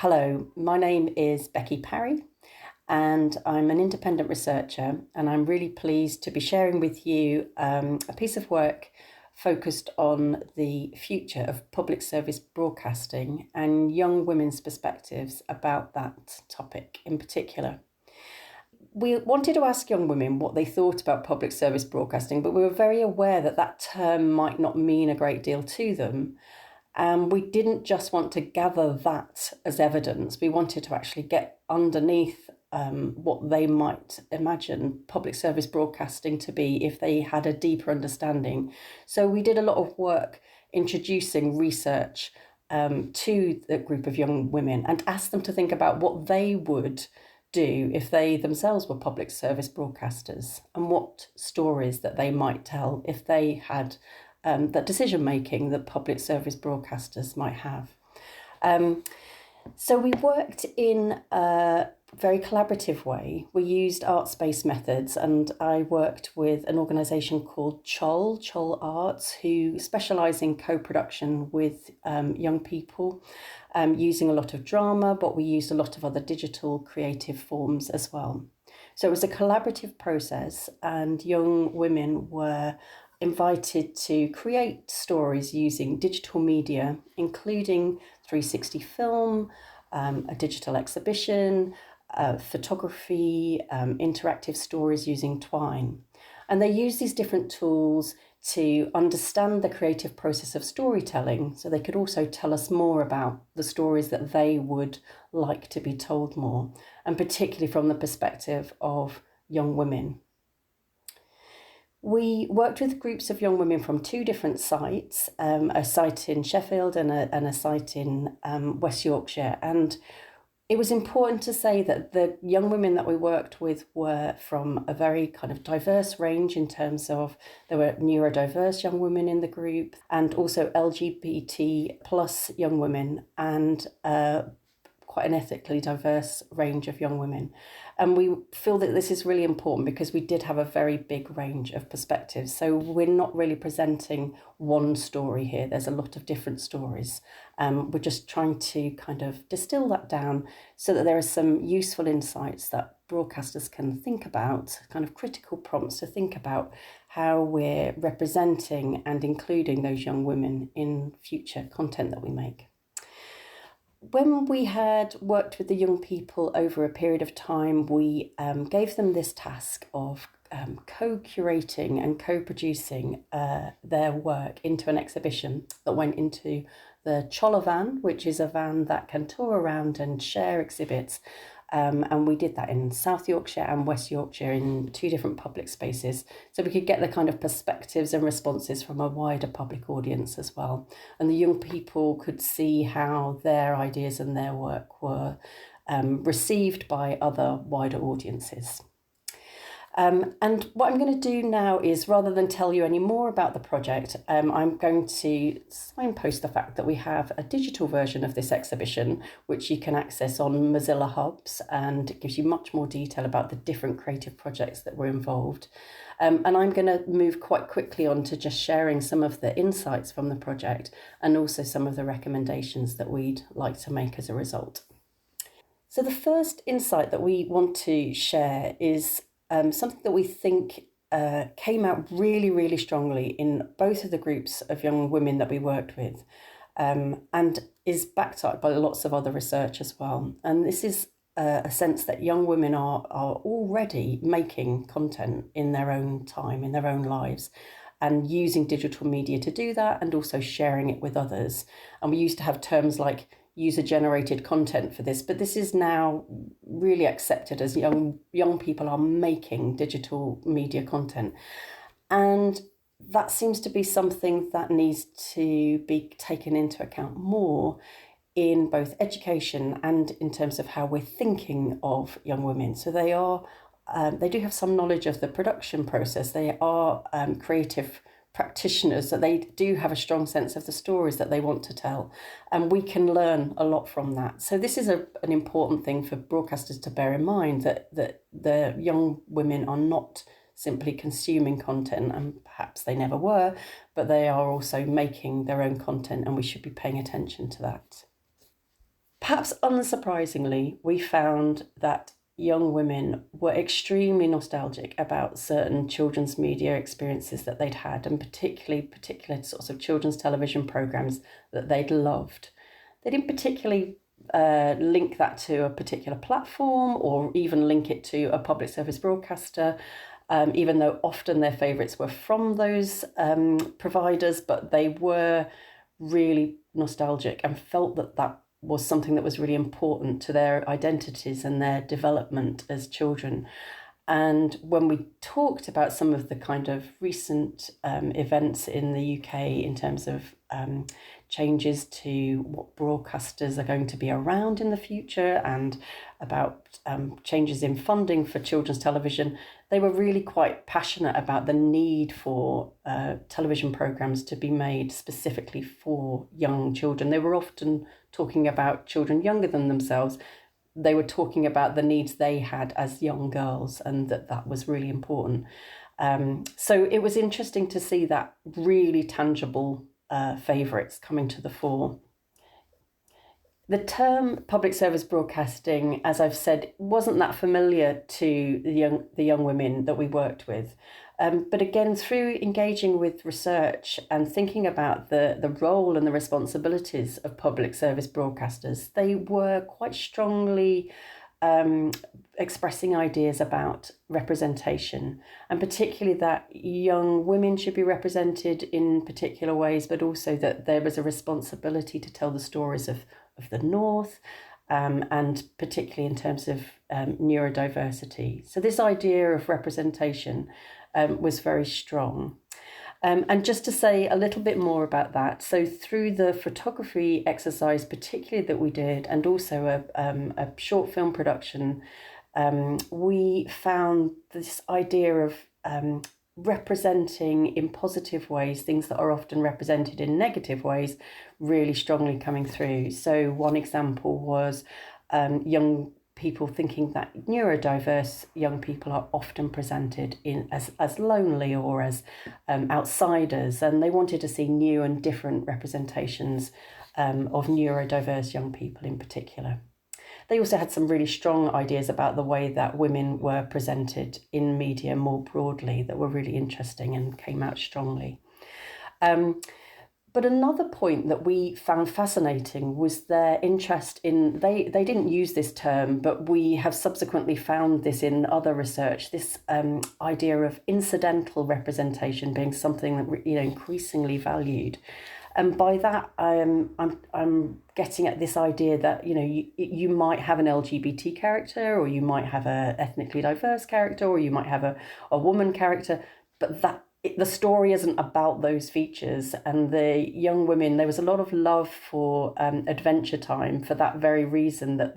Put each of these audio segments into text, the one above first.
Hello, my name is Becky Parry, and I'm an independent researcher, and I'm really pleased to be sharing with you a piece of work focused on the future of public service broadcasting and young women's perspectives about that topic in particular. We wanted to ask young women what they thought about public service broadcasting, but we were very aware that that term might not mean a great deal to them. And we didn't just want to gather that as evidence. We wanted to actually get underneath what they might imagine public service broadcasting to be if they had a deeper understanding. So we did a lot of work introducing research to the group of young women and asked them to think about what they would do if they themselves were public service broadcasters and what stories that they might tell if they had that decision making that public service broadcasters might have. So we worked in a very collaborative way. We used arts-based methods, and I worked with an organisation called Chol Arts, who specialise in co-production with young people, using a lot of drama, but we used a lot of other digital creative forms as well. So it was a collaborative process, and young women were invited to create stories using digital media, including 360 film, a digital exhibition, photography, interactive stories using Twine. And they use these different tools to understand the creative process of storytelling, so they could also tell us more about the stories that they would like to be told more, and particularly from the perspective of young women. We worked with groups of young women from two different sites, a site in Sheffield and a site in West Yorkshire. And it was important to say that the young women that we worked with were from a very kind of diverse range in terms of there were neurodiverse young women in the group and also LGBT plus young women and quite an ethnically diverse range of young women. And we feel that this is really important because we did have a very big range of perspectives. So we're not really presenting one story here. There's a lot of different stories. We're just trying to kind of distill that down so that there are some useful insights that broadcasters can think about, kind of critical prompts to think about how we're representing and including those young women in future content that we make. When we had worked with the young people over a period of time, we gave them this task of co-curating and co-producing their work into an exhibition that went into the Chola van, which is a van that can tour around and share exhibits. And we did that in South Yorkshire and West Yorkshire in two different public spaces. So we could get the kind of perspectives and responses from a wider public audience as well. And the young people could see how their ideas and their work were received by other wider audiences. And what I'm going to do now is, rather than tell you any more about the project, I'm going to signpost the fact that we have a digital version of this exhibition, which you can access on Mozilla Hubs, and it gives you much more detail about the different creative projects that were involved. And I'm going to move quite quickly on to just sharing some of the insights from the project and also some of the recommendations that we'd like to make as a result. So the first insight that we want to share is something that we think came out really, really strongly in both of the groups of young women that we worked with, and is backed up by lots of other research as well. And this is a sense that young women are already making content in their own time, in their own lives, and using digital media to do that, and also sharing it with others. And we used to have terms like user-generated content for this, but this is now really accepted as young people are making digital media content. And that seems to be something that needs to be taken into account more in both education and in terms of how we're thinking of young women. So they do have some knowledge of the production process. They are creative practitioners, that they do have a strong sense of the stories that they want to tell, and we can learn a lot from that. So this is an important thing for broadcasters to bear in mind, that the young women are not simply consuming content, and perhaps they never were, but they are also making their own content, and we should be paying attention to that. Perhaps unsurprisingly, we found that young women were extremely nostalgic about certain children's media experiences that they'd had, and particular sorts of children's television programs that they'd loved. They didn't particularly link that to a particular platform or even link it to a public service broadcaster, even though often their favourites were from those providers, but they were really nostalgic and felt that that was something that was really important to their identities and their development as children. And when we talked about some of the kind of recent events in the UK in terms of changes to what broadcasters are going to be around in the future and about changes in funding for children's television, they were really quite passionate about the need for television programmes to be made specifically for young children. They were often talking about children younger than themselves. They were talking about the needs they had as young girls, and that was really important. So it was interesting to see that really tangible favourites coming to the fore. The term public service broadcasting, as I've said, wasn't that familiar to the young women that we worked with. But again, through engaging with research and thinking about the role and the responsibilities of public service broadcasters, they were quite strongly expressing ideas about representation, and particularly that young women should be represented in particular ways, but also that there was a responsibility to tell the stories of the North, and particularly in terms of neurodiversity. So this idea of representation was very strong. And just to say a little bit more about that, so through the photography exercise particularly that we did, and also a short film production, we found this idea of representing in positive ways things that are often represented in negative ways really strongly coming through. So one example was young people thinking that neurodiverse young people are often presented in as lonely or as outsiders, and they wanted to see new and different representations of neurodiverse young people in particular. They also had some really strong ideas about the way that women were presented in media more broadly that were really interesting and came out strongly. But another point that we found fascinating was their interest in, they didn't use this term, but we have subsequently found this in other research, this idea of incidental representation being something that increasingly valued. And by that, I'm getting at this idea that you might have an LGBT character, or you might have a ethnically diverse character, or you might have a woman character, but the story isn't about those features. And the young women, there was a lot of love for Adventure Time for that very reason, that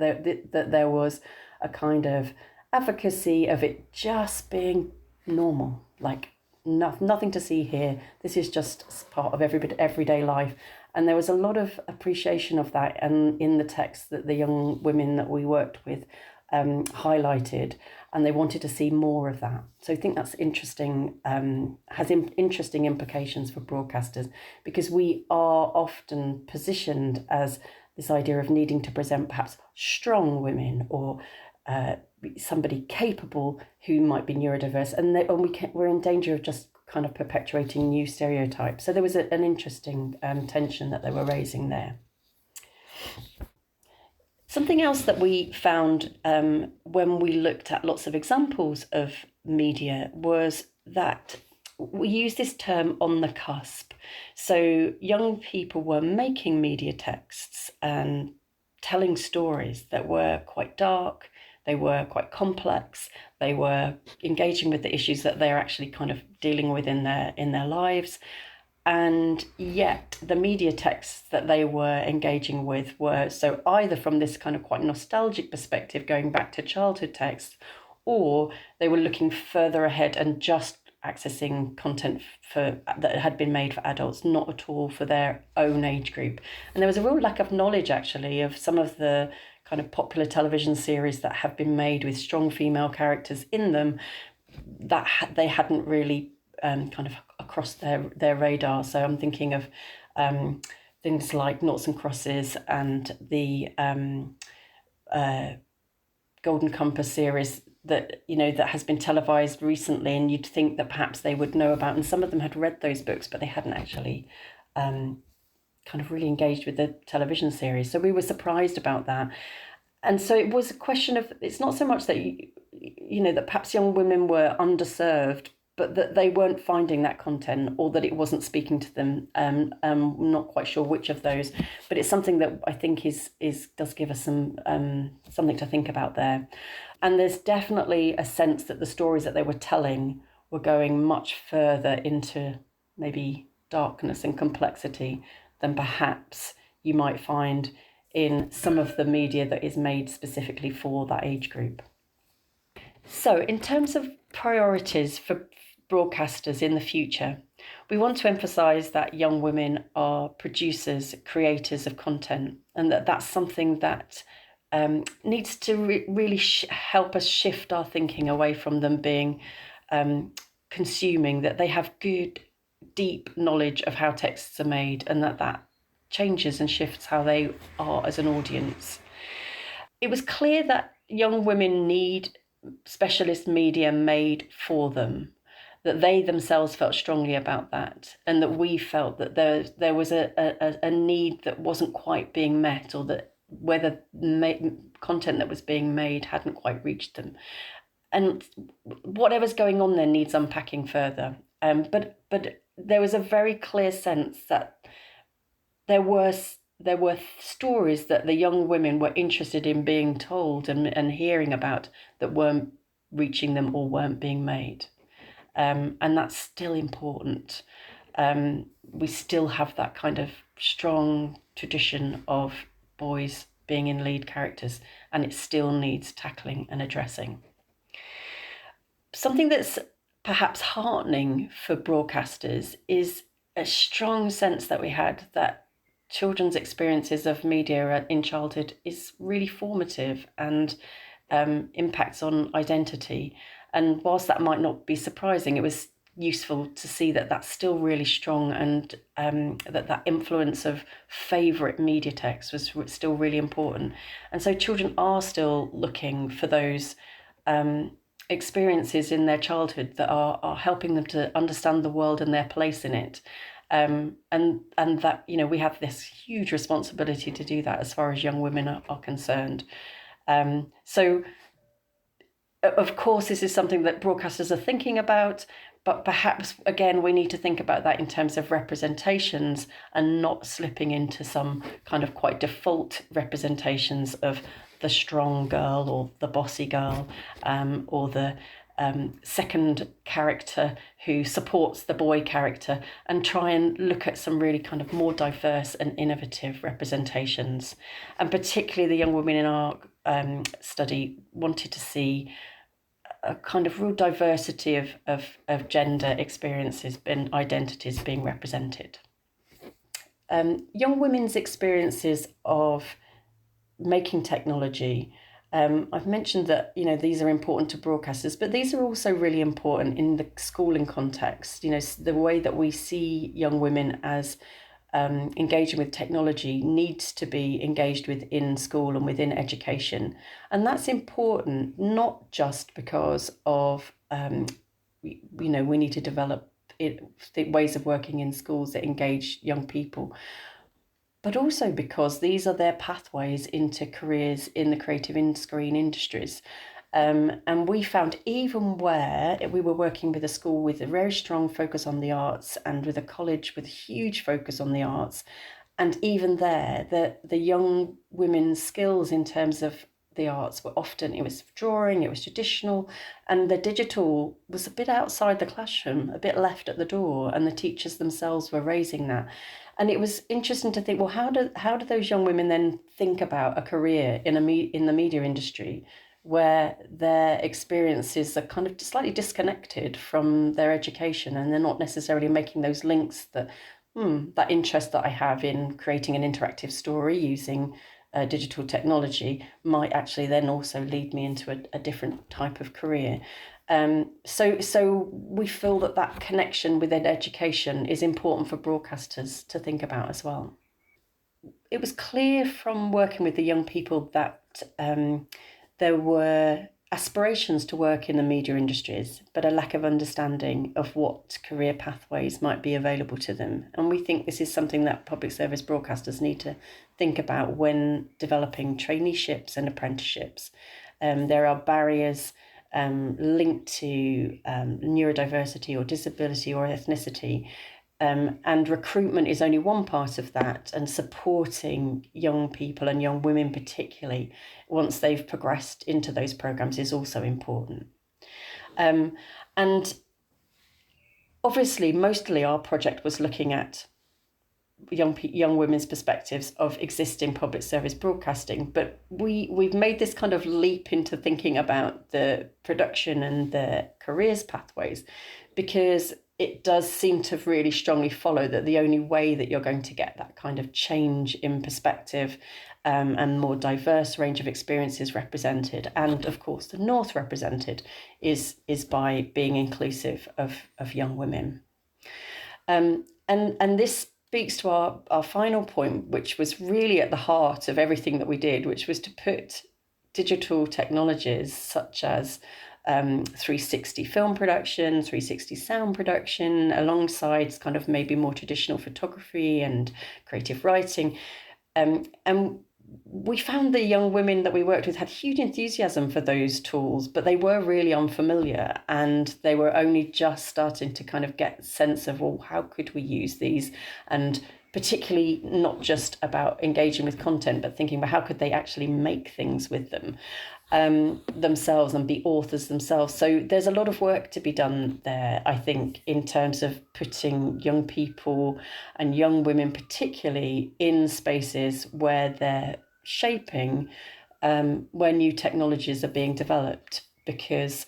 there was a kind of advocacy of it just being normal, like nothing to see here. This is just part of everyday life. And there was a lot of appreciation of that, and in the text that the young women that we worked with highlighted, and they wanted to see more of that. So I think that's interesting, has interesting implications for broadcasters, because we are often positioned as this idea of needing to present perhaps strong women, or somebody capable who might be neurodiverse, and we're in danger of just kind of perpetuating new stereotypes. So there was an interesting tension that they were raising there. Something else that we found when we looked at lots of examples of media was that we use this term on the cusp. So young people were making media texts and telling stories that were quite dark, they were quite complex, they were engaging with the issues that they're actually kind of dealing with in their lives. And yet the media texts that they were engaging with were so either from this kind of quite nostalgic perspective, going back to childhood texts, or they were looking further ahead and just accessing content that had been made for adults, not at all for their own age group. And there was a real lack of knowledge, actually, of some of the kind of popular television series that have been made with strong female characters in them, that they hadn't really kind of across their radar. So I'm thinking of things like Noughts and Crosses and the Golden Compass series that that has been televised recently, and you'd think that perhaps they would know about, and some of them had read those books, but they hadn't actually kind of really engaged with the television series. So we were surprised about that. And so it was a question of, it's not so much that that perhaps young women were underserved, but that they weren't finding that content, or that it wasn't speaking to them. I'm not quite sure which of those, but it's something that I think does give us some something to think about there. And there's definitely a sense that the stories that they were telling were going much further into maybe darkness and complexity than perhaps you might find in some of the media that is made specifically for that age group. So in terms of priorities for broadcasters in the future, we want to emphasise that young women are producers, creators of content, and that's something that needs to really help us shift our thinking away from them being consuming, that they have good, deep knowledge of how texts are made, and that changes and shifts how they are as an audience. It was clear that young women need specialist media made for them, that they themselves felt strongly about that, and that we felt that there was a need that wasn't quite being met, or that whether content that was being made hadn't quite reached them. And whatever's going on there needs unpacking further. But there was a very clear sense that there were stories that the young women were interested in being told and hearing about that weren't reaching them or weren't being made. And that's still important. We still have that kind of strong tradition of boys being in lead characters, and it still needs tackling and addressing. Something that's perhaps heartening for broadcasters is a strong sense that we had that children's experiences of media in childhood is really formative and impacts on identity. And whilst that might not be surprising, it was useful to see that that's still really strong, and that influence of favourite media text was still really important. And so children are still looking for those experiences in their childhood that are helping them to understand the world and their place in it. And that, we have this huge responsibility to do that as far as young women are concerned. So of course, this is something that broadcasters are thinking about, but perhaps, again, we need to think about that in terms of representations and not slipping into some kind of quite default representations of the strong girl or the bossy girl, or the second character who supports the boy character, and try and look at some really kind of more diverse and innovative representations. And particularly the young women in our study wanted to see a kind of real diversity of gender experiences and identities being represented. Young women's experiences of making technology, I've mentioned that these are important to broadcasters, but these are also really important in the schooling context. The way that we see young women as engaging with technology needs to be engaged with in school and within education. And that's important, not just because of, we need to develop ways of working in schools that engage young people, but also because these are their pathways into careers in the creative in-screen industries. And we found, even where we were working with a school with a very strong focus on the arts and with a college with a huge focus on the arts, and even there, the young women's skills in terms of the arts were often, it was drawing, it was traditional, and the digital was a bit outside the classroom, a bit left at the door, and the teachers themselves were raising that. And it was interesting to think, well, how do those young women then think about a career in the media industry, where their experiences are kind of slightly disconnected from their education, and they're not necessarily making those links that that interest that I have in creating an interactive story using digital technology might actually then also lead me into a different type of career. So we feel that connection within education is important for broadcasters to think about as well. it was clear from working with the young people that there were aspirations to work in the media industries, but a lack of understanding of what career pathways might be available to them. And we think this is something that public service broadcasters need to think about when developing traineeships and apprenticeships. There are barriers linked to neurodiversity or disability or ethnicity. And recruitment is only one part of that, and supporting young people and young women particularly once they've progressed into those programs is also important. And obviously, mostly our project was looking at young women's perspectives of existing public service broadcasting, but we've made this kind of leap into thinking about the production and the careers pathways, because it does seem to really strongly follow that the only way that you're going to get that kind of change in perspective and more diverse range of experiences represented, and of course the North represented, is by being inclusive of young women. And this speaks to our final point, which was really at the heart of everything that we did, which was to put digital technologies such as 360 film production, 360 sound production, alongside kind of maybe more traditional photography and creative writing. And we found the young women that we worked with had huge enthusiasm for those tools, but they were really unfamiliar, and they were only just starting to kind of get a sense of, well, how could we use these? And particularly not just about engaging with content, but thinking about how could they actually make things with them themselves and be authors themselves. So there's a lot of work to be done there, I think, in terms of putting young people and young women particularly in spaces where they're shaping where new technologies are being developed, because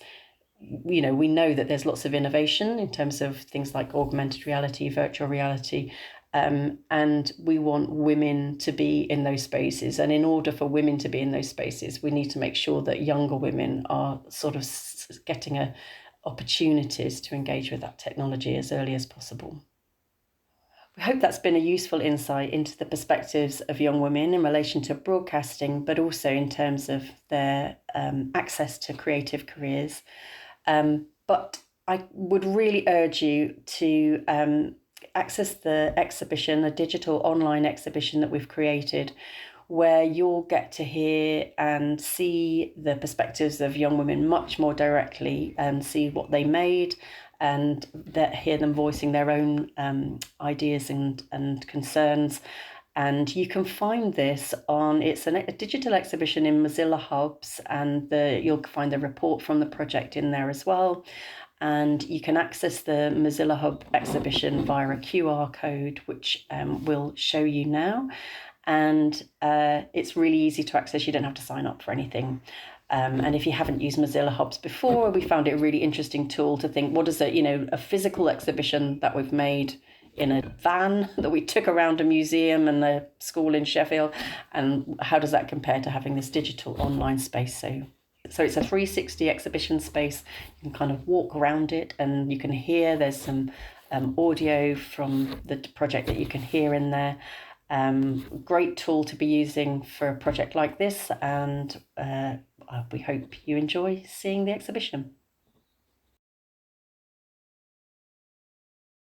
we know that there's lots of innovation in terms of things like augmented reality, virtual reality, and we want women to be in those spaces. And in order for women to be in those spaces, we need to make sure that younger women are sort of getting opportunities to engage with that technology as early as possible. We hope that's been a useful insight into the perspectives of young women in relation to broadcasting, but also in terms of their access to creative careers. But I would really urge you to access the exhibition, a digital online exhibition that we've created, where you'll get to hear and see the perspectives of young women much more directly, and see what they made, and hear them voicing their own ideas and concerns. And you can find this it's a digital exhibition in Mozilla Hubs, and you'll find the report from the project in there as well. And you can access the Mozilla Hub exhibition via a QR code, which we'll show you now. And it's really easy to access. You don't have to sign up for anything. And if you haven't used Mozilla Hubs before, we found it a really interesting tool to think, what is a physical exhibition that we've made in a van that we took around a museum and a school in Sheffield, and how does that compare to having this digital online space? So it's a 360 exhibition space. You can kind of walk around it, and you can hear, there's some audio from the project that you can hear in there. Great tool to be using for a project like this, and we hope you enjoy seeing the exhibition.